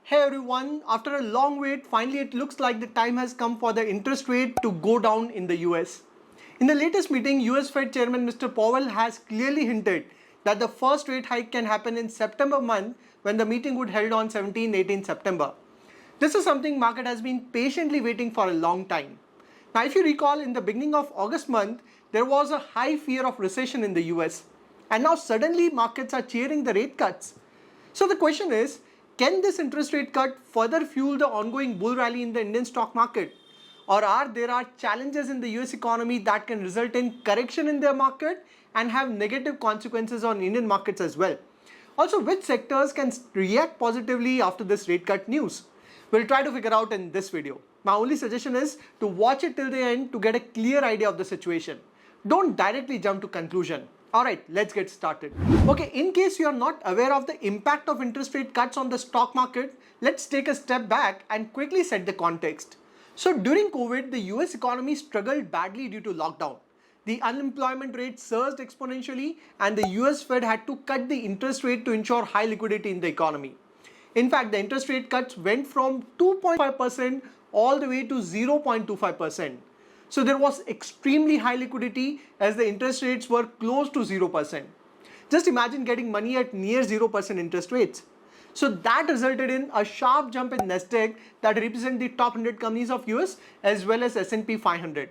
Hey everyone, after a long wait, finally it looks like the time has come for the interest rate to go down in the US. In the latest meeting, US Fed Chairman Mr. Powell has clearly hinted that the first rate hike can happen in September month when the meeting would held on 17-18 September. This is something market has been patiently waiting for a long time. Now if you recall, in the beginning of August month, there was a high fear of recession in the US. And now suddenly markets are cheering the rate cuts. So the question is, can this interest rate cut further fuel the ongoing bull rally in the Indian stock market? Or there are challenges in the US economy that can result in correction in their market and have negative consequences on Indian markets as well? Also, which sectors can react positively after this rate cut news? We'll try to figure out in this video. My only suggestion is to watch it till the end to get a clear idea of the situation. Don't directly jump to conclusion. Alright, let's get started. Okay, in case you are not aware of the impact of interest rate cuts on the stock market, let's take a step back and quickly set the context. So during COVID, the US economy struggled badly due to lockdown. The unemployment rate surged exponentially and the US Fed had to cut the interest rate to ensure high liquidity in the economy. In fact, the interest rate cuts went from 2.5% all the way to 0.25%. So there was extremely high liquidity as the interest rates were close to 0%. Just imagine getting money at near 0% interest rates. So that resulted in a sharp jump in Nasdaq that represent the top 100 companies of US as well as S&P 500.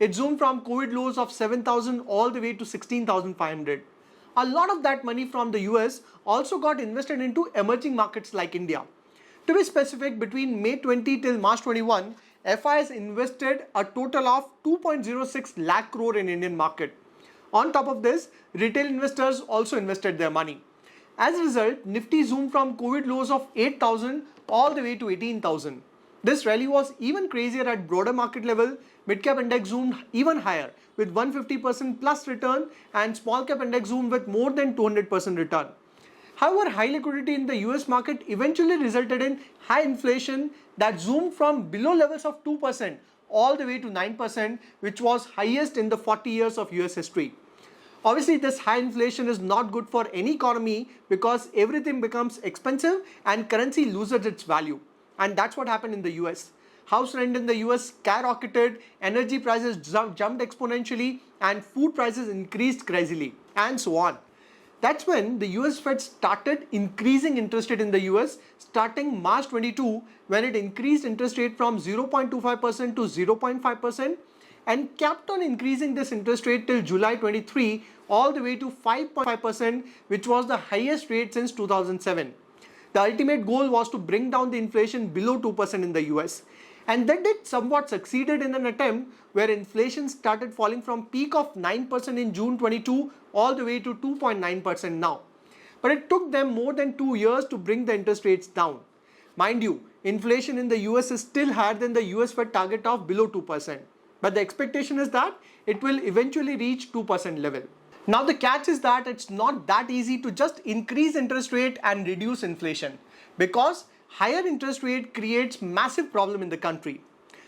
It zoomed from COVID lows of 7,000 all the way to 16,500. A lot of that money from the US also got invested into emerging markets like India. To be specific, between May 20 till March 21, FIs invested a total of 2.06 lakh crore in Indian market. On top of this, retail investors also invested their money. As a result, Nifty zoomed from COVID lows of 8,000 all the way to 18,000. This rally was even crazier at broader market level. Mid-cap index zoomed even higher with 150% plus return and small-cap index zoomed with more than 200% return. However, high liquidity in the US market eventually resulted in high inflation that zoomed from below levels of 2% all the way to 9%, which was highest in the 40 years of US history. Obviously, this high inflation is not good for any economy because everything becomes expensive and currency loses its value. And that's what happened in the US. House rent in the US skyrocketed, energy prices jumped exponentially, and food prices increased crazily, and so on. That's when the US Fed started increasing interest rate in the US starting March 22, when it increased interest rate from 0.25% to 0.5% and kept on increasing this interest rate till July 23 all the way to 5.5%, which was the highest rate since 2007. The ultimate goal was to bring down the inflation below 2% in the US. And that did somewhat succeeded in an attempt where inflation started falling from peak of 9% in June 22 all the way to 2.9% now. But it took them more than 2 years to bring the interest rates down. Mind you, inflation in the US is still higher than the US Fed target of below 2%. But the expectation is that it will eventually reach 2% level. Now the catch is that it's not that easy to just increase interest rate and reduce inflation, because higher interest rate creates massive problem in the country.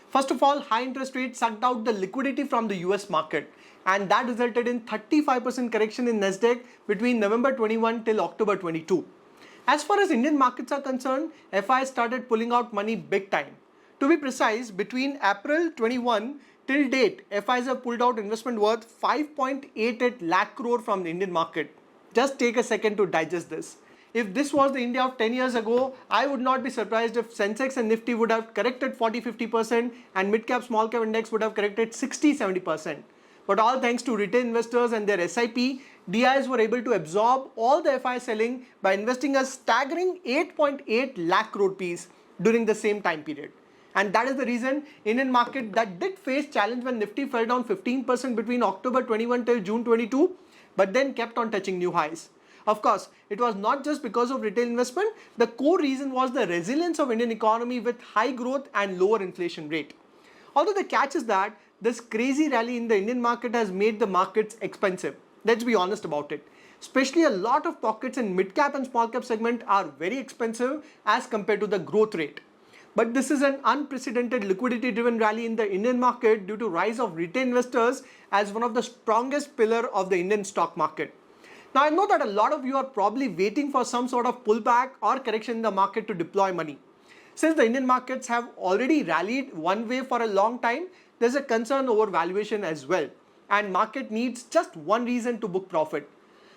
First of all, high interest rate sucked out the liquidity from the US market, and that resulted in 35% correction in Nasdaq between November 21 till October 22. As far as Indian markets are concerned, FIs started pulling out money big time. To be precise, between April 21 till date, FIs have pulled out investment worth 5.88 lakh crore from the Indian market. Just take a second to digest this. If this was the India of 10 years ago, I would not be surprised if Sensex and Nifty would have corrected 40-50% and mid-cap small-cap index would have corrected 60-70%. But all thanks to retail investors and their SIP, DIs were able to absorb all the FI selling by investing a staggering 8.8 lakh crore piece during the same time period. And that is the reason Indian market that did face challenge when Nifty fell down 15% between October 21 till June 22, but then kept on touching new highs. Of course, it was not just because of retail investment. The core reason was the resilience of Indian economy with high growth and lower inflation rate. Although the catch is that this crazy rally in the Indian market has made the markets expensive. Let's be honest about it. Especially a lot of pockets in mid-cap and small-cap segment are very expensive as compared to the growth rate. But this is an unprecedented liquidity-driven rally in the Indian market due to rise of retail investors as one of the strongest pillar of the Indian stock market. Now I know that a lot of you are probably waiting for some sort of pullback or correction in the market to deploy money. Since the Indian markets have already rallied one way for a long time, there's a concern over valuation as well, and market needs just one reason to book profit.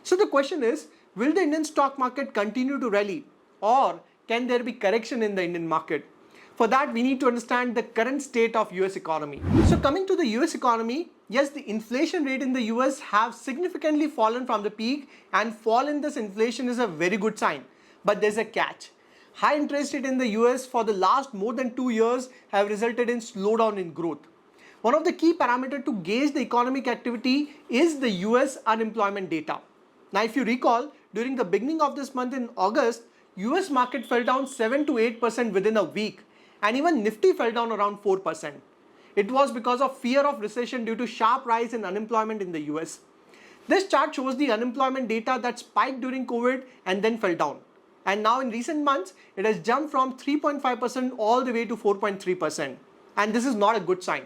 So the question is, will the Indian stock market continue to rally, or can there be correction in the Indian market? For that, we need to understand the current state of US economy. So coming to the US economy, yes, the inflation rate in the US have significantly fallen from the peak, and fall in this inflation is a very good sign. But there's a catch. High interest rate in the US for the last more than 2 years have resulted in slowdown in growth. One of the key parameters to gauge the economic activity is the US unemployment data. Now, if you recall, during the beginning of this month in August, US market fell down 7 to 8% within a week, and even Nifty fell down around 4%. It was because of fear of recession due to sharp rise in unemployment in the US. This chart shows the unemployment data that spiked during COVID and then fell down. And now in recent months, it has jumped from 3.5% all the way to 4.3%. And this is not a good sign.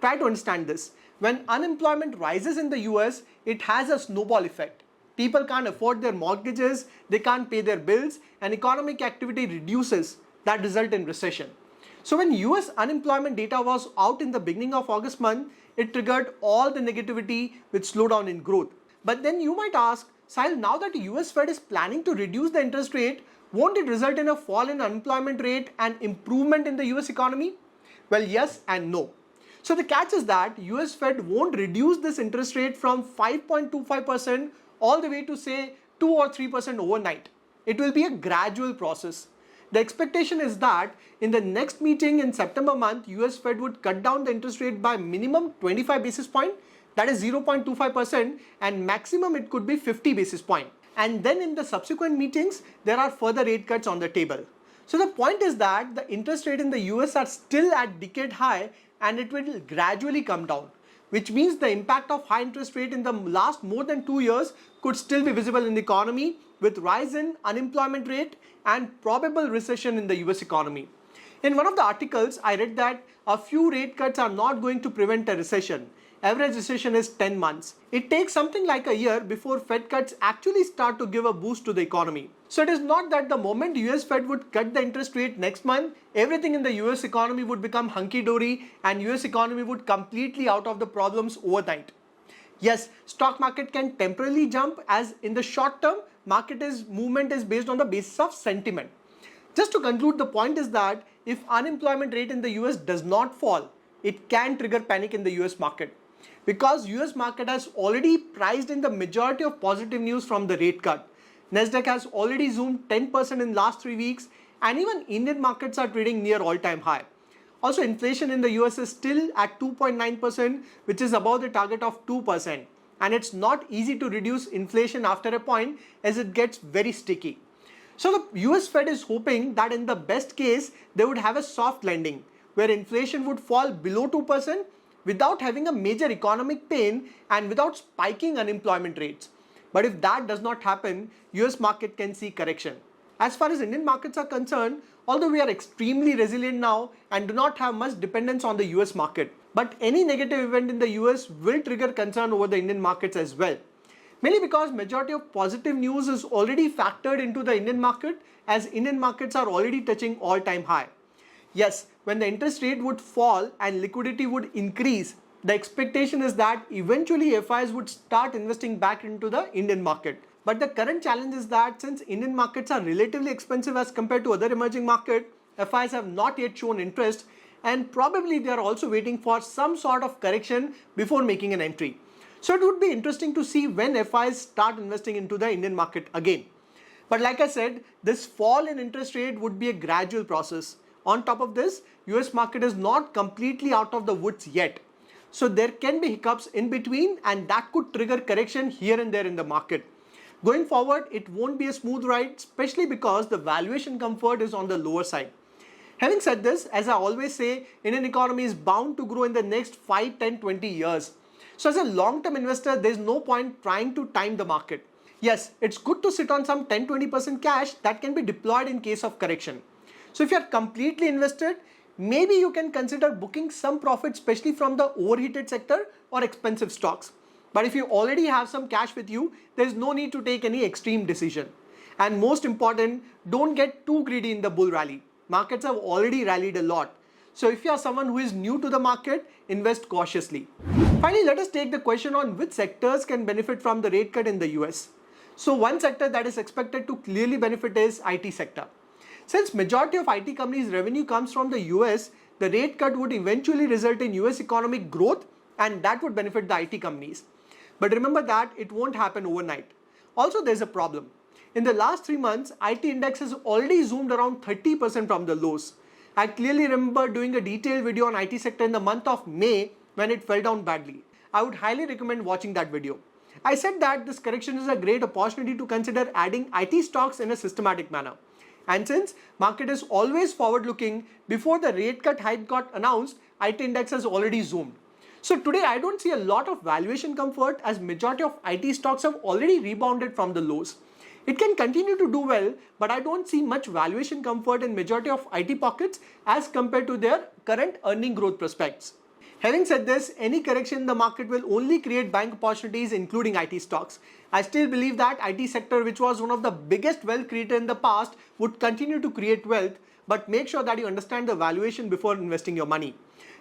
Try to understand this. When unemployment rises in the US, it has a snowball effect. People can't afford their mortgages, they can't pay their bills, and economic activity reduces, that result in recession. So when US unemployment data was out in the beginning of August month, it triggered all the negativity with slowdown in growth. But then you might ask, Sahil, now that the US Fed is planning to reduce the interest rate, won't it result in a fall in unemployment rate and improvement in the US economy? Well, yes and no. So the catch is that US Fed won't reduce this interest rate from 5.25% all the way to say 2 or 3% overnight. It will be a gradual process. The expectation is that in the next meeting in September month, US Fed would cut down the interest rate by minimum 25 basis points, that is 0.25%, and maximum it could be 50 basis points. And then in the subsequent meetings, there are further rate cuts on the table. So the point is that the interest rate in the US are still at decade high, and it will gradually come down, which means the impact of high interest rate in the last more than 2 years could still be visible in the economy, with rise in unemployment rate and probable recession in the US economy. In one of the articles, I read that a few rate cuts are not going to prevent a recession. Average recession is 10 months. It takes something like a year before Fed cuts actually start to give a boost to the economy. So it is not that the moment US Fed would cut the interest rate next month, everything in the US economy would become hunky-dory and US economy would completely out of the problems overnight. Yes, stock market can temporarily jump, as in the short term, movement is based on the basis of sentiment. Just to conclude, the point is that if unemployment rate in the US does not fall, it can trigger panic in the US market. Because US market has already priced in the majority of positive news from the rate cut. Nasdaq has already zoomed 10% in last 3 weeks, and even Indian markets are trading near all-time high. Also, inflation in the US is still at 2.9%, which is above the target of 2%. And it's not easy to reduce inflation after a point, as it gets very sticky. So the US Fed is hoping that in the best case, they would have a soft landing, where inflation would fall below 2% without having a major economic pain and without spiking unemployment rates. But if that does not happen, US market can see correction. As far as Indian markets are concerned, although we are extremely resilient now and do not have much dependence on the US market, but any negative event in the US will trigger concern over the Indian markets as well. Mainly because majority of positive news is already factored into the Indian market, as Indian markets are already touching all-time high. Yes, when the interest rate would fall and liquidity would increase, the expectation is that eventually FIs would start investing back into the Indian market. But the current challenge is that since Indian markets are relatively expensive as compared to other emerging markets, FIs have not yet shown interest, and probably they are also waiting for some sort of correction before making an entry. So it would be interesting to see when FIs start investing into the Indian market again. But like I said, this fall in interest rate would be a gradual process. On top of this, US market is not completely out of the woods yet. So there can be hiccups in between, and that could trigger correction here and there in the market. Going forward, it won't be a smooth ride, especially because the valuation comfort is on the lower side. Having said this, as I always say, Indian economy is bound to grow in the next 5, 10, 20 years. So as a long-term investor, there's no point trying to time the market. Yes, it's good to sit on some 10-20% cash that can be deployed in case of correction. So if you're completely invested, maybe you can consider booking some profit, especially from the overheated sector or expensive stocks. But if you already have some cash with you, there is no need to take any extreme decision. And most important, don't get too greedy in the bull rally. Markets have already rallied a lot. So if you are someone who is new to the market, invest cautiously. Finally, let us take the question on which sectors can benefit from the rate cut in the US. So one sector that is expected to clearly benefit is IT sector. Since majority of IT companies' revenue comes from the US, the rate cut would eventually result in US economic growth, and that would benefit the IT companies. But remember that it won't happen overnight. Also, there's a problem. In the last 3 months, IT index has already zoomed around 30% from the lows. I clearly remember doing a detailed video on IT sector in the month of May when it fell down badly. I would highly recommend watching that video. I said that this correction is a great opportunity to consider adding IT stocks in a systematic manner. And since market is always forward looking, before the rate cut hike got announced, IT index has already zoomed. So today I don't see a lot of valuation comfort as majority of IT stocks have already rebounded from the lows. It can continue to do well, but I don't see much valuation comfort in majority of IT pockets as compared to their current earning growth prospects. Having said this, any correction in the market will only create buying opportunities, including IT stocks. I still believe that IT sector, which was one of the biggest wealth creator in the past, would continue to create wealth, but make sure that you understand the valuation before investing your money.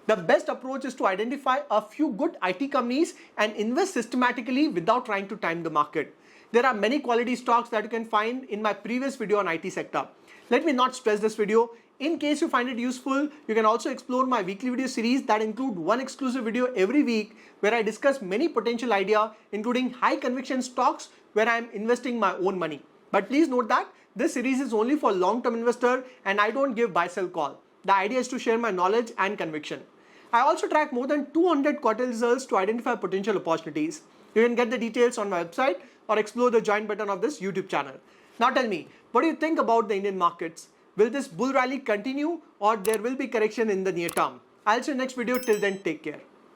The best approach is to identify a few good IT companies and invest systematically without trying to time the market. There are many quality stocks that you can find in my previous video on IT sector. Let me not stress this video. In case you find it useful, you can also explore my weekly video series that include one exclusive video every week where I discuss many potential ideas, including high conviction stocks where I am investing my own money. But please note that this series is only for long-term investor and I don't give buy-sell call. The idea is to share my knowledge and conviction. I also track more than 200 quarterly results to identify potential opportunities. You can get the details on my website or explore the join button of this YouTube channel. Now tell me, what do you think about the Indian markets? Will this bull rally continue or there will be correction in the near term? I'll see you next video. Till then, take care.